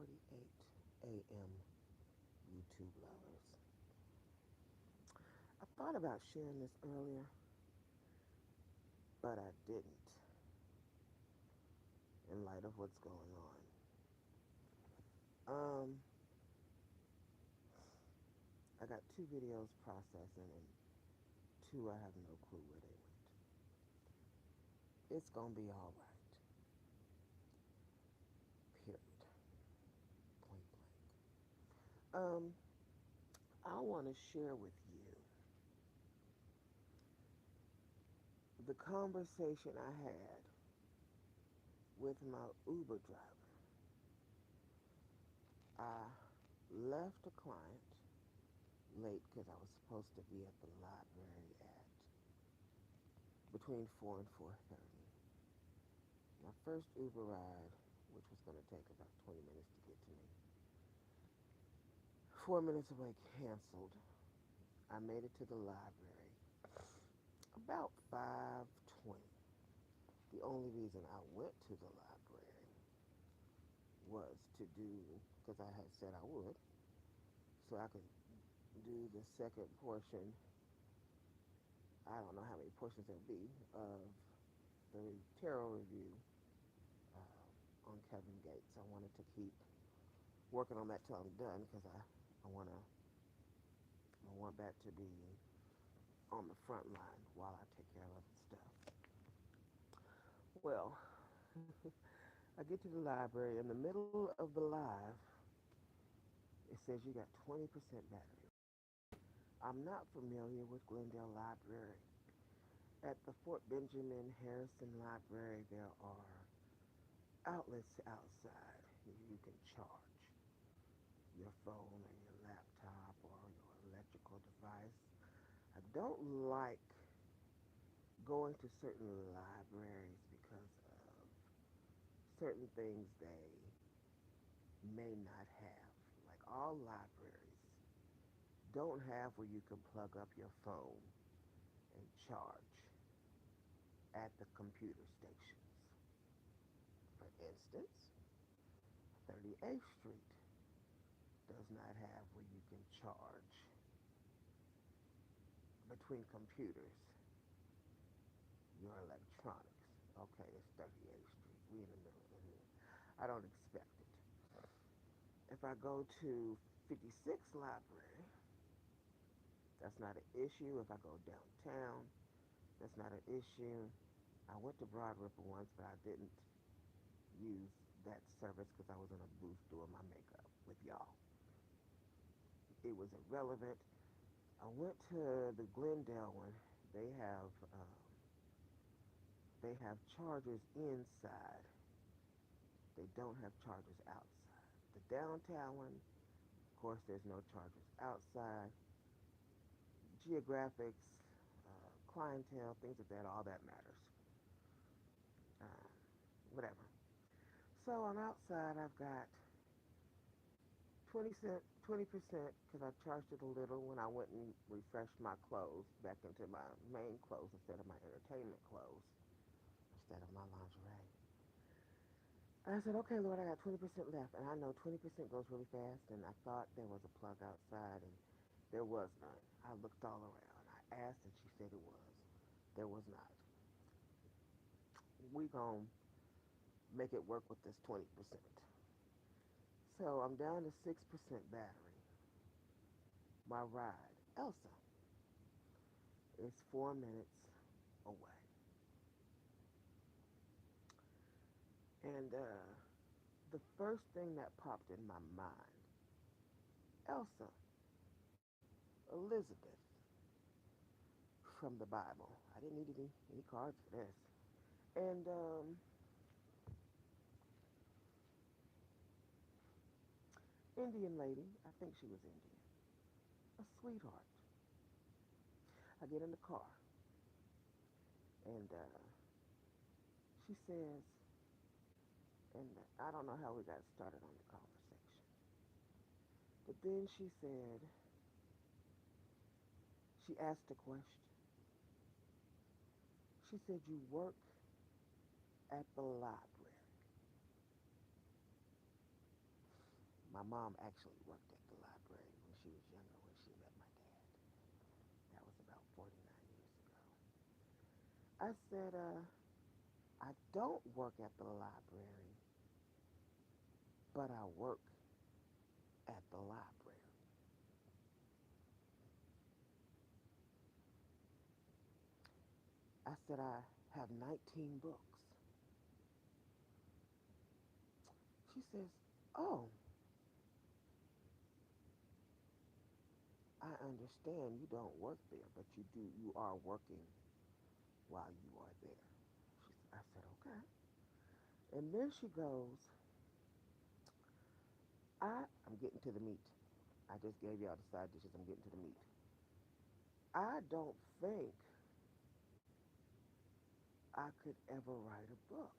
6:48 a.m. YouTube lovers. I thought about sharing this earlier, but I didn't in light of what's going on. I got two videos processing and two I have no clue where they went. It's gonna be all right. Period. Point blank. I want to share with you the conversation I had with my Uber driver. I left a client late because I was supposed to be at the library at between 4 and 4:30. My first Uber ride, which was going to take about 20 minutes to get to me, 4 minutes away, canceled. I made it to the library about 5:20. The only reason I went to the library was to do, because I had said I would, so I could do the second portion. I don't know how many portions there'll be of the tarot review on Kevin Gates. I wanted to keep working on that till I'm done because I want that to be on the front line while I take care of other stuff. Well, I get to the library. In the middle of the live, it says you got 20% battery. I'm not familiar with Glendale Library. At the Fort Benjamin Harrison Library, there are outlets outside. You can charge your phone or your laptop or your electrical device. I don't like going to certain libraries because of certain things they may not have. Like all libraries don't have where you can plug up your phone and charge at the computer stations. For instance, 38th Street does not have where you can charge between computers your electronics. Okay, it's 38th Street. We in the middle of it. I don't expect it. If I go to 56th Library, that's not an issue. If I go downtown, that's not an issue. I went to Broad Ripple once, but I didn't use that service because I was in a booth doing my makeup with y'all. It was irrelevant. I went to the Glendale one. They have um, they have chargers inside. They don't have chargers outside. The downtown one, of course, there's no chargers outside. Geographics, clientele, things like that, all that matters. Um, Whatever. So I'm outside. I've got 20% because I charged it a little when I went and refreshed my clothes back into my main clothes instead of my entertainment clothes, instead of my lingerie. And I said, okay, Lord, I got 20% left. And I know 20% goes really fast. And I thought there was a plug outside, and there was none. I looked all around. I asked, and she said it was. There was not. We gonna make it work with this 20%. So I'm down to 6% battery. My ride, Elsa, is 4 minutes away. And the first thing that popped in my mind, Elsa, Elizabeth, from the Bible. I didn't need any cards for this. And Indian lady, I think she was Indian, a sweetheart. I get in the car, and she says, and I don't know how we got started on the conversation, but then she said, she asked a question. She said, you work at the library. My mom actually worked at the library when she was younger when she met my dad. That was about 49 years ago. I said, I don't work at the library, but I work at the library. I said, I have 19 books. She says, oh, I understand you don't work there, but you are working while you are there. I said, okay. And then she goes, I'm getting to the meat. I just gave y'all the side dishes. I'm getting to the meat. I don't think I could ever write a book.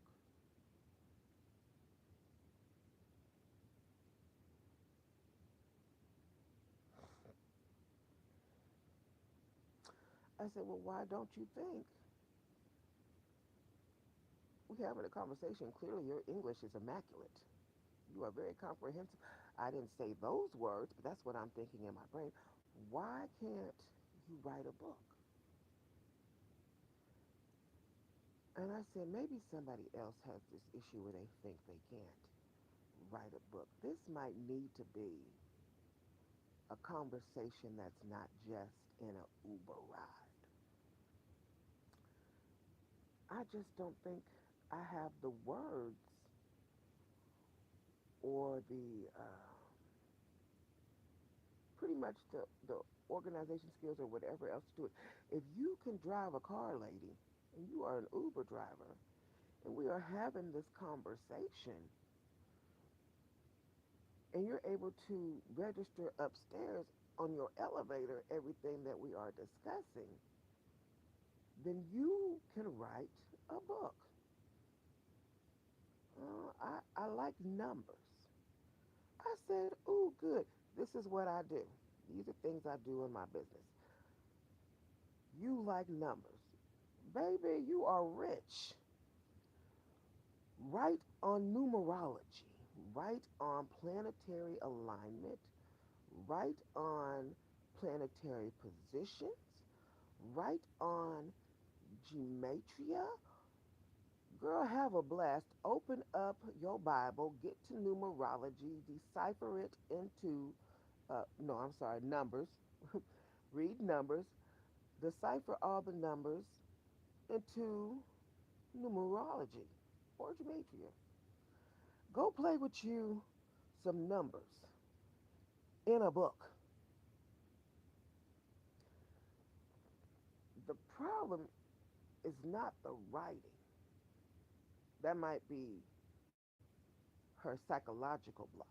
I said, well, why don't you think? We're having a conversation. Clearly, your English is immaculate. You are very comprehensive. I didn't say those words, but that's what I'm thinking in my brain. Why can't you write a book? And I said, maybe somebody else has this issue where they think they can't write a book. This might need to be a conversation that's not just in an Uber ride. I just don't think I have the words or the pretty much the organization skills or whatever else to do it. If you can drive a car, lady, and you are an Uber driver, and we are having this conversation, and you're able to register upstairs on your elevator everything that we are discussing, then you can write a book. I like numbers. I said, ooh, good. This is what I do. These are things I do in my business. You like numbers. Baby, you are rich. Write on numerology. Write on planetary alignment. Write on planetary positions. Write on Gematria. Girl, have a blast. Open up your Bible, get to numerology, decipher it into, no, I'm sorry, numbers. Read numbers, decipher all the numbers into numerology or gematria. Go play with you some numbers in a book. The problem is not the writing. That might be her psychological block.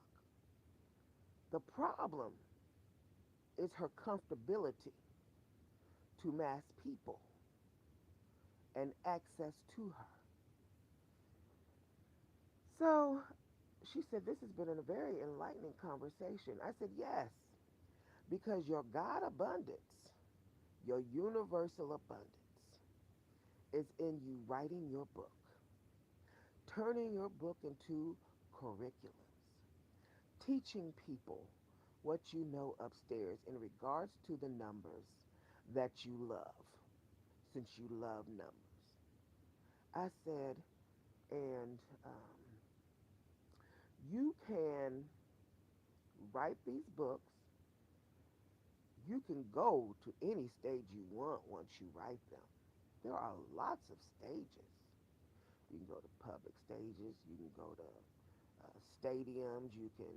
The problem is her comfortability to mass people and access to her. So she said, this has been a very enlightening conversation. I said, yes, because your God abundance, your universal abundance, is in you writing your book, turning your book into curriculums, teaching people what you know upstairs in regards to the numbers that you love, since you love numbers. I said, and you can write these books. You can go to any stage you want once you write them. There are lots of stages. You can go to public stages. You can go to stadiums. You can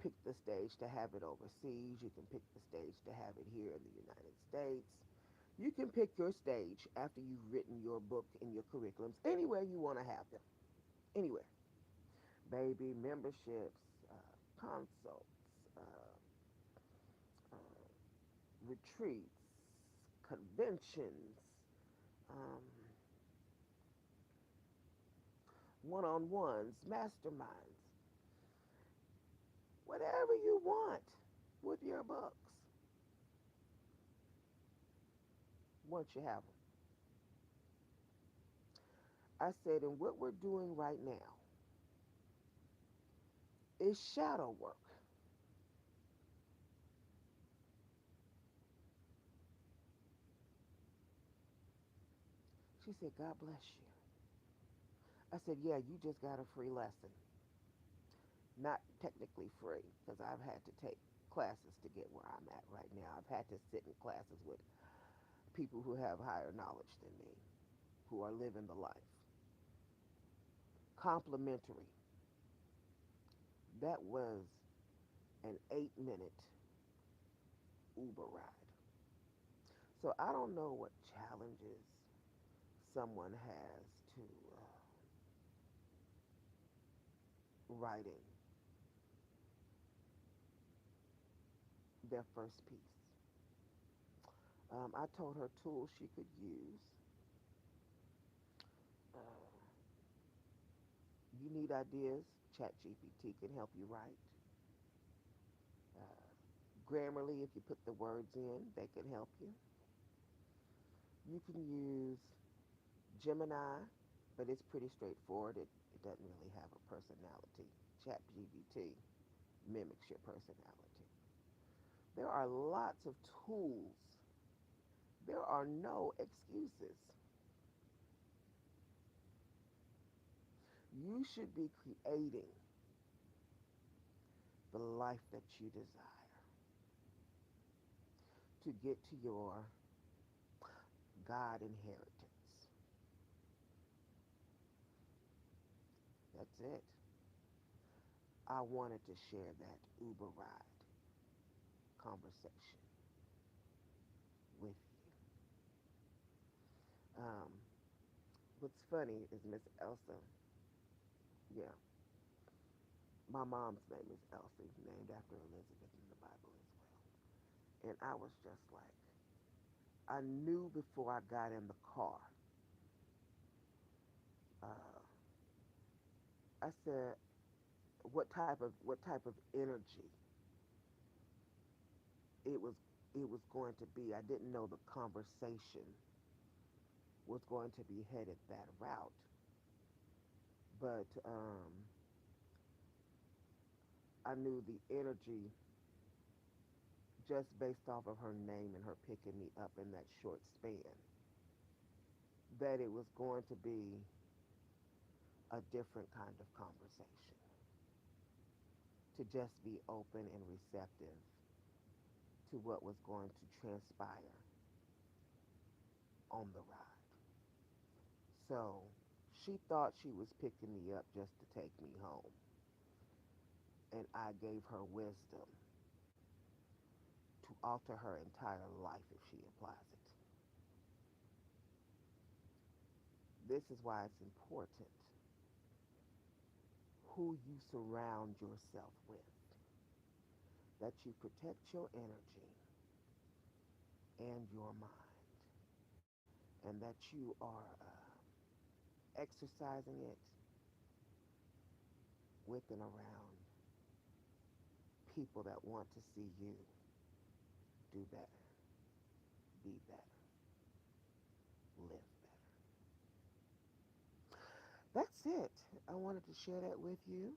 pick the stage to have it overseas. You can pick the stage to have it here in the United States. You can pick your stage after you've written your book and your curriculums anywhere you want to have them. Anywhere. Baby, memberships, consults, uh, retreats, conventions, um, one-on-ones, masterminds, whatever you want with your books once you have them. I said, and what we're doing right now is shadow work. She said, God bless you. I said, yeah, you just got a free lesson. Not technically free, because I've had to take classes to get where I'm at right now. I've had to sit in classes with people who have higher knowledge than me, who are living the life. Complimentary. That was an 8-minute Uber ride. So I don't know what challenges someone has to writing their first piece. I told her tools she could use. Uh, you need ideas? ChatGPT can help you write. Uh, Grammarly, if you put the words in, they can help you. You can use Gemini, but it's pretty straightforward. It doesn't really have a personality. ChatGPT mimics your personality. There are lots of tools. There are no excuses. You should be creating the life that you desire to get to your God inheritance. That's it. I wanted to share that Uber ride conversation with you. What's funny is Miss Elsa. Yeah, my mom's name is Elsie, named after Elizabeth in the Bible as well. And I was just like, I knew before I got in the car. Uh, I said, what type of energy it was it was going to be. I didn't know the conversation was going to be headed that route, but I knew the energy just based off of her name and her picking me up in that short span that it was going to be a different kind of conversation, to just be open and receptive to what was going to transpire on the ride. So she thought she was picking me up just to take me home, and I gave her wisdom to alter her entire life if she applies it. This is why it's important who you surround yourself with, that you protect your energy and your mind, and that you are exercising it with and around people that want to see you do better, be better, live better. That's it. I wanted to share that with you.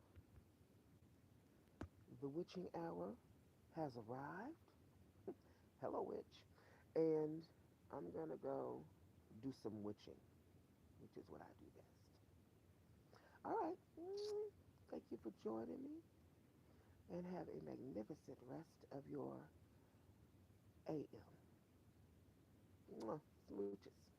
The witching hour has arrived. Hello, witch. And I'm going to go do some witching, which is what I do best. All right. Thank you for joining me, and have a magnificent rest of your AM. Smooches.